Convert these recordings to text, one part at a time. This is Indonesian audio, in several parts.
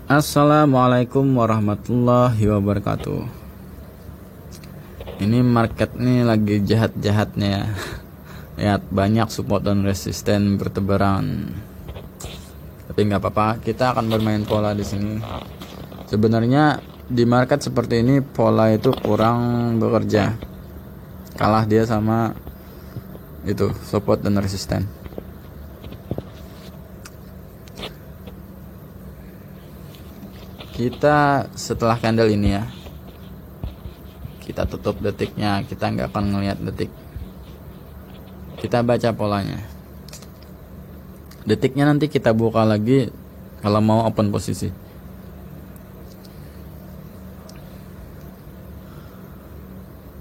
Assalamualaikum warahmatullahi wabarakatuh. Ini market nih lagi jahat-jahatnya ya. Lihat banyak support dan resisten bertebaran. Tapi nggak apa-apa, kita akan bermain pola di sini. Sebenarnya di market seperti ini pola itu kurang bekerja. Kalah dia sama itu support dan resisten. Kita setelah candle ini ya, kita tutup detiknya, kita nggak akan ngelihat detik, kita baca polanya. Detiknya nanti kita buka lagi kalau mau open posisi.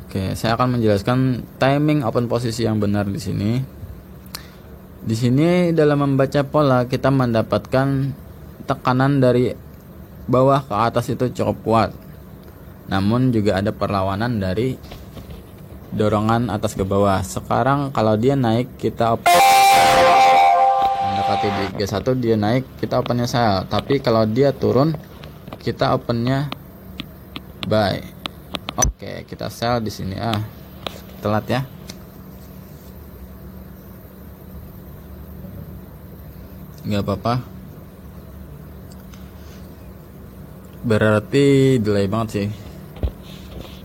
Oke, saya akan menjelaskan timing open posisi yang benar di sini. Di sini dalam membaca pola kita mendapatkan tekanan dari bawah ke atas itu cukup kuat, namun juga ada perlawanan dari dorongan atas ke bawah. Sekarang kalau dia naik kita mendekati di G1, dia naik kita opennya sell, tapi kalau dia turun kita opennya buy. Oke, kita sell di sini. Telat ya. Nggak apa-apa, berarti delay banget sih.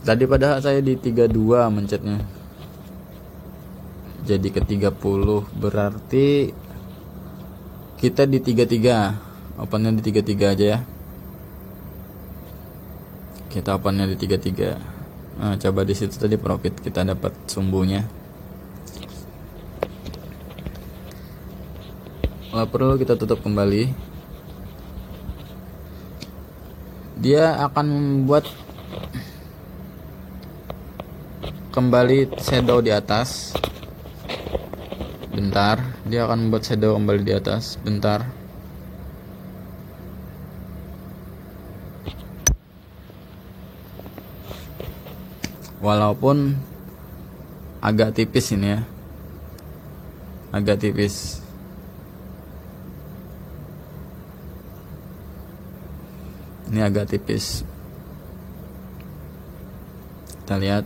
Tadi padahal saya di 32 mencetnya, jadi ke 30, berarti kita di 33, opennya di 33 aja ya. Kita opennya di 33. Coba di situ tadi profit kita dapat sumbunya. Kalau perlu kita tutup kembali. Dia akan membuat kembali shadow di atas. Bentar, dia akan membuat shadow kembali di atas. Bentar. Walaupun agak tipis ini ya. Agak tipis. Ini agak tipis. Kita lihat.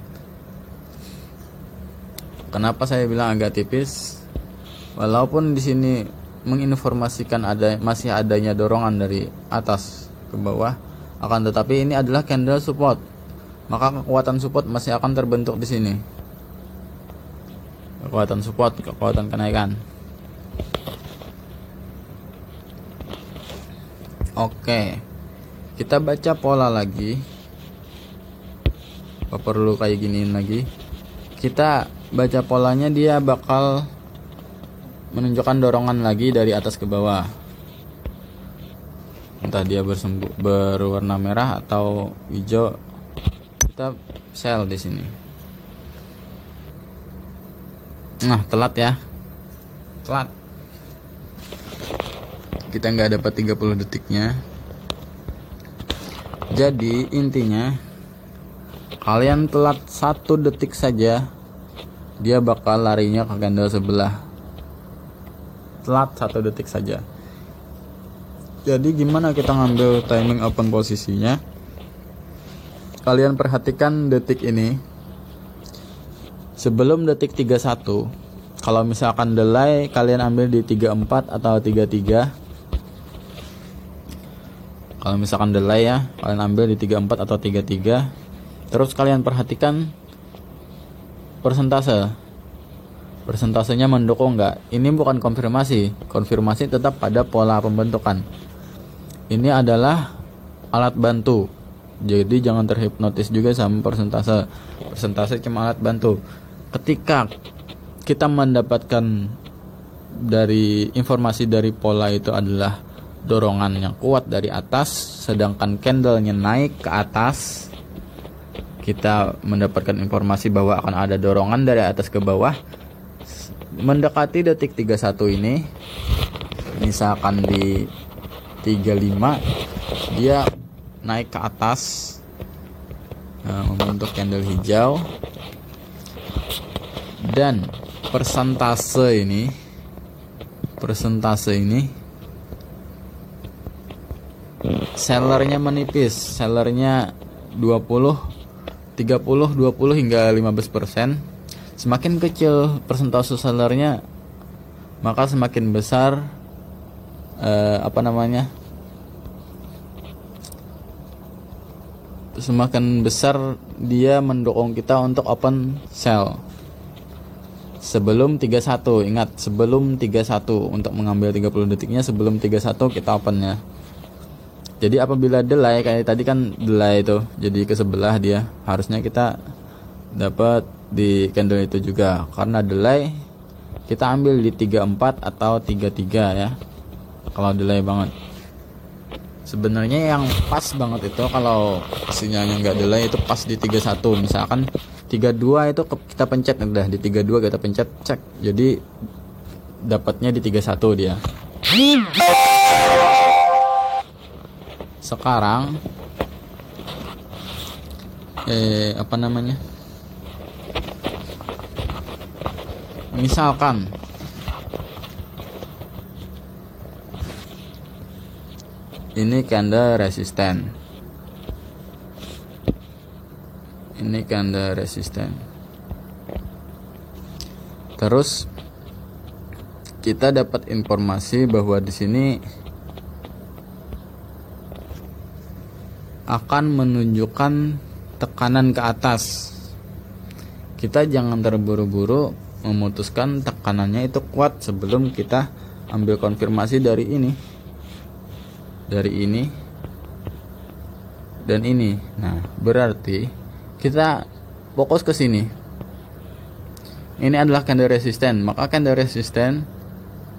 Kenapa saya bilang agak tipis? Walaupun di sini menginformasikan masih adanya dorongan dari atas ke bawah, akan tetapi ini adalah candle support. Maka kekuatan support masih akan terbentuk di sini. Kekuatan support, kekuatan kenaikan. Oke. Kita baca pola lagi. Apa perlu kayak giniin lagi? Kita baca polanya, dia bakal menunjukkan dorongan lagi dari atas ke bawah. Entah dia berwarna merah atau hijau. Kita sell di sini. Nah, telat ya. Telat. Kita nggak dapat 30 detiknya. Jadi intinya kalian telat 1 detik saja, dia bakal larinya ke candle sebelah. Telat 1 detik saja. Jadi gimana kita ngambil timing open posisinya? Kalian perhatikan detik ini. Sebelum detik 31, kalau misalkan delay, kalian ambil di 34 atau 33. Kalau misalkan delay ya, kalian ambil di 34 atau 33. Terus kalian perhatikan persentase. Persentasenya mendukung nggak? Ini bukan konfirmasi. Konfirmasi tetap pada pola pembentukan. Ini adalah alat bantu. Jadi jangan terhipnotis juga sama persentase. Persentase cuma alat bantu. Ketika kita mendapatkan dari informasi dari pola itu adalah dorongan yang kuat dari atas, sedangkan candlenya naik ke atas, kita mendapatkan informasi bahwa akan ada dorongan dari atas ke bawah. Mendekati detik 31 ini, misalkan di 35, dia naik ke atas, membentuk candle hijau, dan persentase ini sellernya menipis, sellernya 20, 30, 20 hingga 15%. Semakin kecil persentase sellernya, maka semakin besar semakin besar dia mendukung kita untuk open sell sebelum 31. Ingat, sebelum 31, untuk mengambil 30 detiknya sebelum 31 kita opennya. Jadi apabila delay, kayak tadi kan delay itu jadi ke sebelah, dia harusnya kita dapat di candle itu juga. Karena delay, kita ambil di 34 atau 33 ya, kalau delay banget. Sebenarnya yang pas banget itu kalau sinyalnya nggak delay itu pas di 31. Misalkan 32 itu kita pencet, udah di 32 kita pencet cek, jadi dapatnya di 31 dia. Sekarang misalkan ini candle resisten, ini candle resisten, terus kita dapat informasi bahwa di sini akan menunjukkan tekanan ke atas. Kita jangan terburu-buru memutuskan tekanannya itu kuat sebelum kita ambil konfirmasi dari ini, dan ini. Nah, berarti kita fokus ke sini. Ini adalah candle resisten, maka candle resisten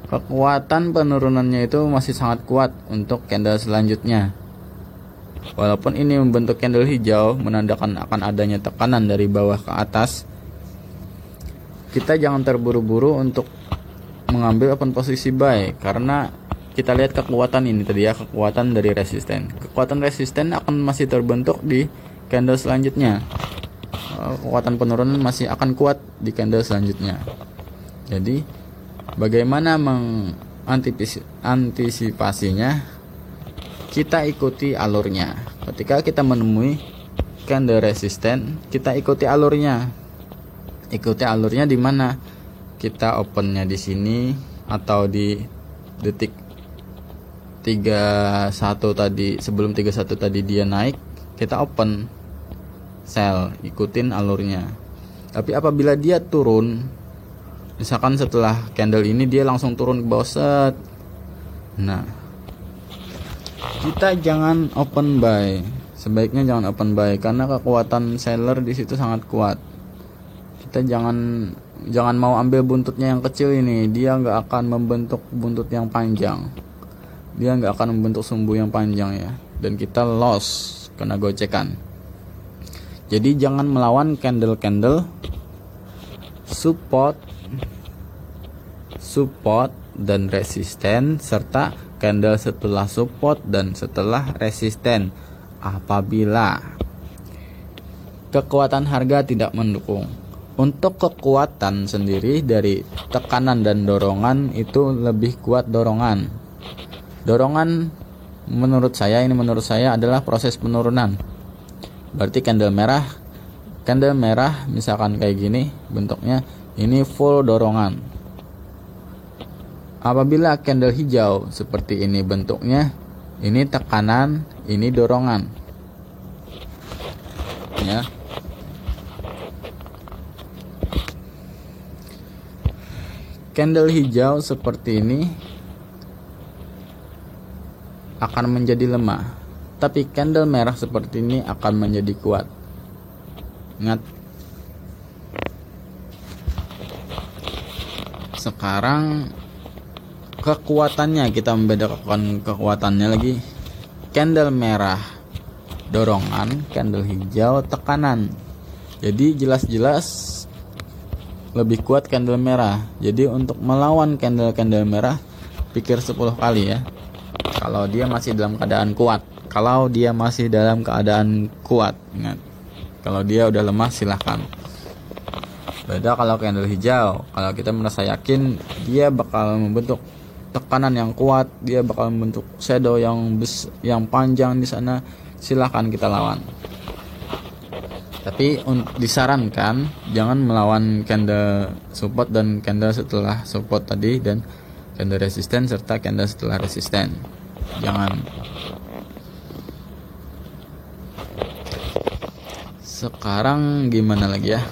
kekuatan penurunannya itu masih sangat kuat untuk candle selanjutnya. Walaupun ini membentuk candle hijau menandakan akan adanya tekanan dari bawah ke atas, kita jangan terburu-buru untuk mengambil open posisi buy, karena kita lihat kekuatan ini tadi ya, kekuatan dari resisten. Kekuatan resisten akan masih terbentuk di candle selanjutnya. Kekuatan penurunan masih akan kuat di candle selanjutnya. Jadi bagaimana mengantisipasinya? Kita ikuti alurnya. Ketika kita menemui candle resisten, kita ikuti alurnya. Ikuti alurnya di mana? Kita opennya di sini atau di detik 31 tadi, sebelum 31 tadi dia naik, kita open sell, ikutin alurnya. Tapi apabila dia turun, misalkan setelah candle ini dia langsung turun ke bawah set, nah kita jangan open buy. Sebaiknya jangan open buy karena kekuatan seller di situ sangat kuat. Kita jangan mau ambil buntutnya yang kecil ini, dia nggak akan membentuk buntut yang panjang, dia nggak akan membentuk sumbu yang panjang ya, dan kita loss, kena gocekan. Jadi jangan melawan candle-candle support dan resisten, serta candle setelah support dan setelah resisten. Apabila kekuatan harga tidak mendukung, untuk kekuatan sendiri dari tekanan dan dorongan itu lebih kuat dorongan. Dorongan menurut saya adalah proses penurunan. Berarti candle merah misalkan kayak gini bentuknya, ini full dorongan. Apabila candle hijau seperti ini bentuknya, ini tekanan, ini dorongan ya. Candle hijau seperti ini akan menjadi lemah, tapi candle merah seperti ini akan menjadi kuat. Ingat. Sekarang kekuatannya, kita membedakan kekuatannya lagi. Candle merah dorongan, candle hijau tekanan. Jadi jelas-jelas lebih kuat candle merah. Jadi untuk melawan candle merah, pikir 10 kali ya. Kalau dia masih dalam keadaan kuat. Ingat. Kalau dia udah lemah silahkan. Beda kalau candle hijau. Kalau kita merasa yakin dia bakal membentuk tekanan yang kuat, dia bakal membentuk shadow yang panjang di sana, silahkan kita lawan. Tapi disarankan jangan melawan candle support dan candle setelah support tadi, dan candle resisten serta candle setelah resisten. Jangan. Sekarang gimana lagi ya?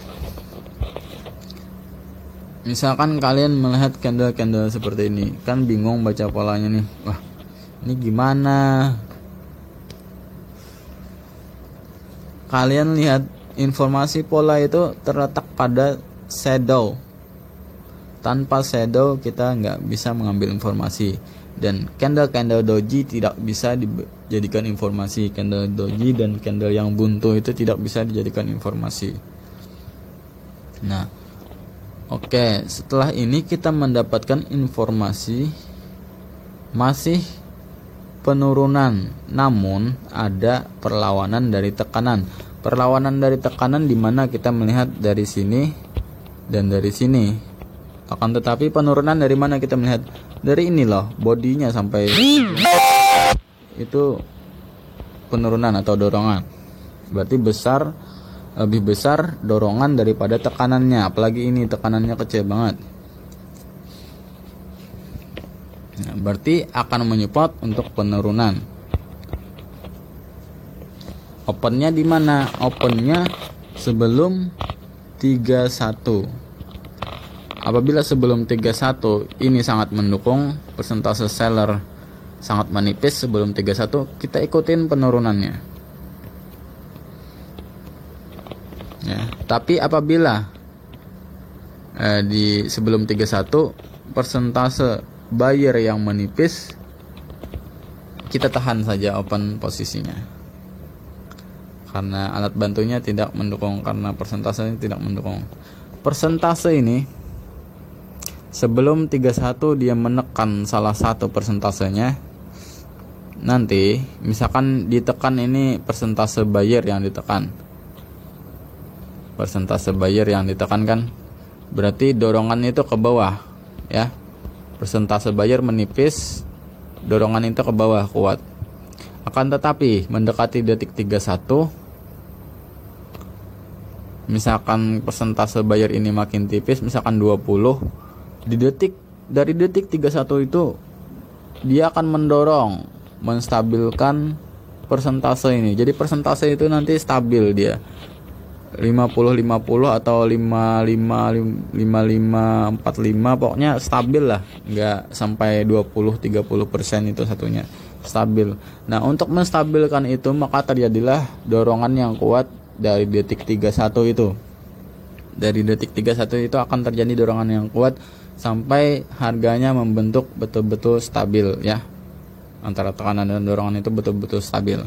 Misalkan kalian melihat candle-candle seperti ini, kan bingung baca polanya nih. Wah, ini gimana? Kalian lihat informasi pola itu terletak pada shadow. Tanpa shadow kita nggak bisa mengambil informasi. Dan candle-candle doji tidak bisa dijadikan informasi. Candle doji dan candle yang buntu itu tidak bisa dijadikan informasi. Nah, oke, setelah ini kita mendapatkan informasi masih penurunan, namun ada perlawanan dari tekanan. Perlawanan dari tekanan di mana kita melihat dari sini dan dari sini. Akan tetapi penurunan dari mana kita melihat? Dari ini loh, bodinya sampai itu penurunan atau dorongan. Berarti lebih besar dorongan daripada tekanannya, apalagi ini tekanannya kecil banget. Nah, berarti akan menyupport untuk penurunan. Opennya di mana? Opennya sebelum 31. Apabila sebelum 31 ini sangat mendukung, persentase seller sangat menipis sebelum 31, kita ikutin penurunannya. Ya, tapi apabila di sebelum 31 persentase buyer yang menipis, kita tahan saja open posisinya. Karena alat bantunya tidak mendukung, karena persentasenya tidak mendukung. Persentase ini sebelum 31 dia menekan salah satu persentasenya, nanti misalkan ditekan ini persentase buyer yang ditekan. Persentase buyer yang ditekan kan berarti dorongan itu ke bawah ya. Persentase buyer menipis, dorongan itu ke bawah kuat. Akan tetapi mendekati detik 31, misalkan persentase buyer ini makin tipis, misalkan 20, dari detik 31 itu dia akan mendorong, menstabilkan persentase ini. Jadi persentase itu nanti stabil dia 50-50 atau 55-45-45, pokoknya stabil lah, nggak sampai 20-30% itu satunya, stabil. Nah, untuk menstabilkan itu maka terjadilah dorongan yang kuat dari detik 31 itu. Dari detik 31 itu akan terjadi dorongan yang kuat sampai harganya membentuk betul-betul stabil ya. Antara tekanan dan dorongan itu betul-betul stabil.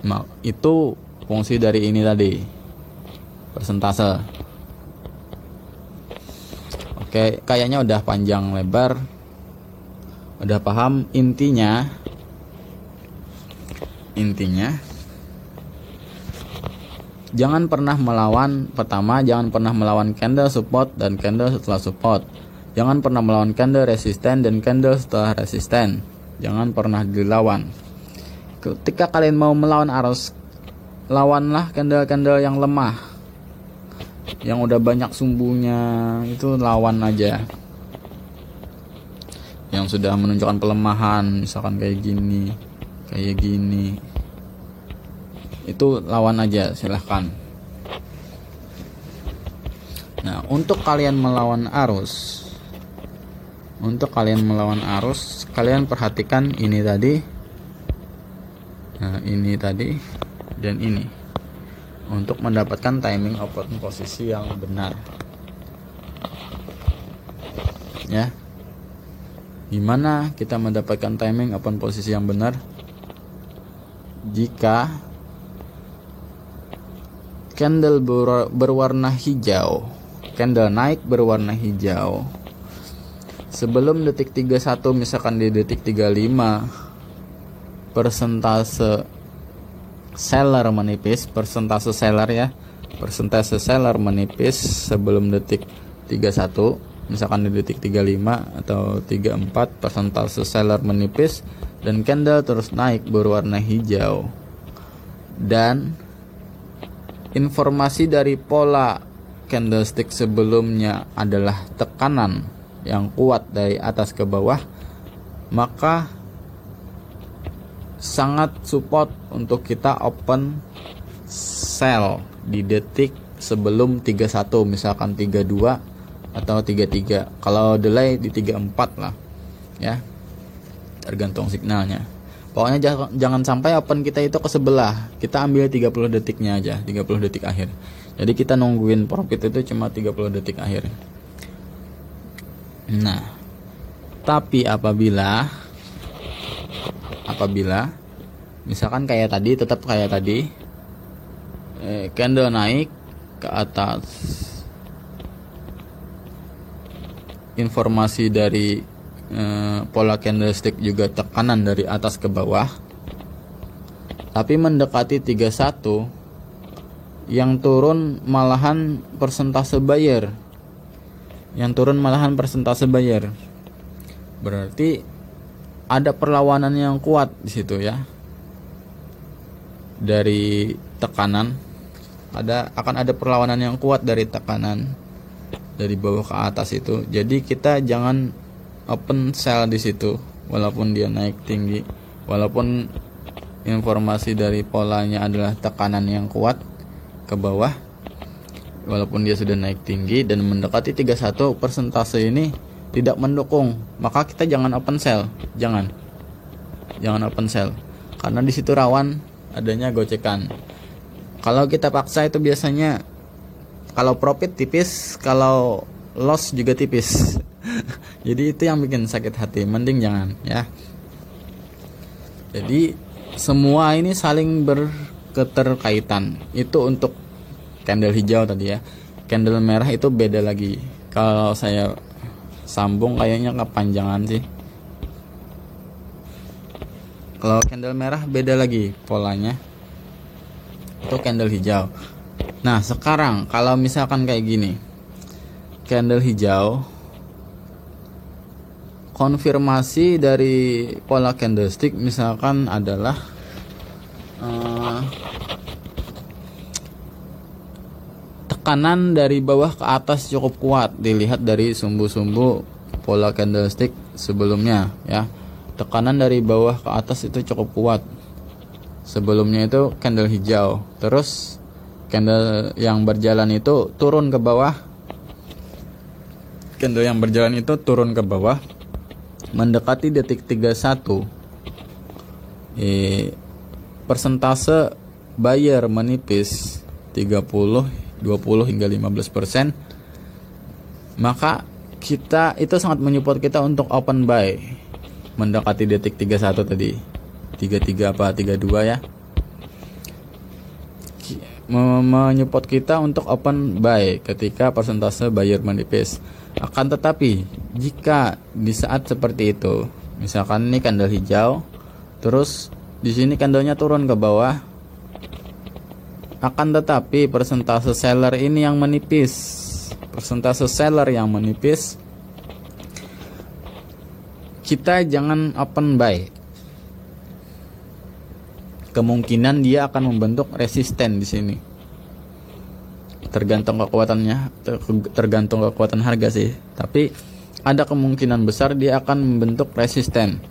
Nah, itu fungsi dari ini tadi, persentase. Oke, kayaknya udah panjang lebar, udah paham intinya. Jangan pernah melawan, pertama jangan pernah melawan candle support dan candle setelah support. Jangan pernah melawan candle resisten dan candle setelah resisten. Jangan pernah dilawan. Ketika kalian mau melawan arus, lawanlah candle-candle yang lemah, yang udah banyak sumbunya, itu lawan aja. Yang sudah menunjukkan pelemahan, misalkan kayak gini, itu lawan aja, silahkan. Nah, untuk kalian melawan arus, kalian perhatikan ini tadi, nah ini tadi dan ini, untuk mendapatkan timing open posisi yang benar. Ya, gimana kita mendapatkan timing open posisi yang benar? Jika candle berwarna hijau, candle naik berwarna hijau sebelum detik 31, misalkan di detik 35 persentase seller menipis, persentase seller menipis sebelum detik 31, misalkan di detik 35 atau 34 persentase seller menipis dan candle terus naik berwarna hijau. Dan informasi dari pola candlestick sebelumnya adalah tekanan yang kuat dari atas ke bawah, maka sangat support untuk kita open sell di detik sebelum 31, misalkan 32 atau 33. Kalau delay di 34 lah ya, tergantung signalnya. Pokoknya jangan sampai open kita itu ke sebelah. Kita ambil 30 detiknya aja, 30 detik akhir. Jadi kita nungguin profit itu cuma 30 detik akhir. Nah, tapi apabila misalkan kayak tadi, tetap kayak tadi, candle naik ke atas, informasi dari pola candlestick juga tekanan dari atas ke bawah, tapi mendekati 31, yang turun malahan persentase buyer, berarti ada perlawanan yang kuat di situ ya. Dari tekanan akan ada perlawanan yang kuat dari tekanan dari bawah ke atas itu. Jadi kita jangan open sell di situ walaupun dia naik tinggi, walaupun informasi dari polanya adalah tekanan yang kuat ke bawah, walaupun dia sudah naik tinggi dan mendekati 31, persentase ini tidak mendukung, maka kita jangan open sell, jangan open sell, karena di situ rawan adanya gocekan. Kalau kita paksa itu biasanya kalau profit tipis, kalau loss juga tipis. Jadi itu yang bikin sakit hati, mending jangan ya. Jadi semua ini saling berketerkaitan. Itu untuk candle hijau tadi ya. Candle merah itu beda lagi. Kalau saya sambung kayaknya kepanjangan sih. Kalau candle merah beda lagi polanya. Itu candle hijau. Nah sekarang kalau misalkan kayak gini, candle hijau, konfirmasi dari pola candlestick misalkan adalah tekanan dari bawah ke atas cukup kuat, dilihat dari sumbu-sumbu pola candlestick sebelumnya ya. Tekanan dari bawah ke atas itu cukup kuat. Sebelumnya itu candle hijau, terus candle yang berjalan itu turun ke bawah. Candle yang berjalan itu turun ke bawah mendekati detik 31. Persentase buyer menipis 30, 20 hingga 15%. Maka kita itu sangat menyupport kita untuk open buy mendekati detik 31 tadi. 33 apa 32 ya. Menyupport kita untuk open buy ketika persentase buyer menipis. Akan tetapi jika di saat seperti itu, misalkan ini candle hijau, terus di sini candlenya turun ke bawah, akan tetapi persentase seller ini yang menipis, kita jangan open buy. Kemungkinan dia akan membentuk resisten di sini. Tergantung kekuatan harga sih. Tapi ada kemungkinan besar dia akan membentuk resisten.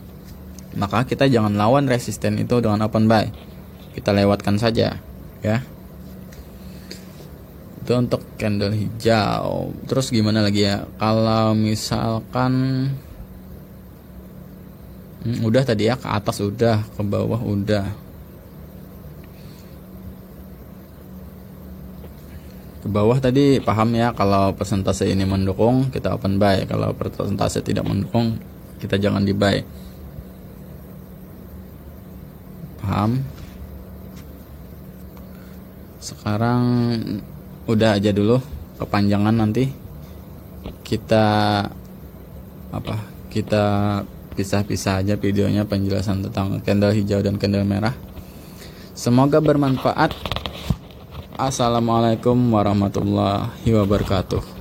Maka kita jangan lawan resisten itu dengan open buy. Kita lewatkan saja, ya. Itu untuk candle hijau. Terus gimana lagi ya? Kalau misalkan udah tadi ya, ke atas udah, ke bawah udah. Ke bawah tadi paham ya, kalau persentase ini mendukung kita open buy, kalau persentase tidak mendukung kita jangan di buy. Paham? Sekarang udah aja dulu, kepanjangan nanti kita pisah-pisah aja videonya, penjelasan tentang candle hijau dan candle merah. Semoga bermanfaat. Assalamualaikum warahmatullahi wabarakatuh.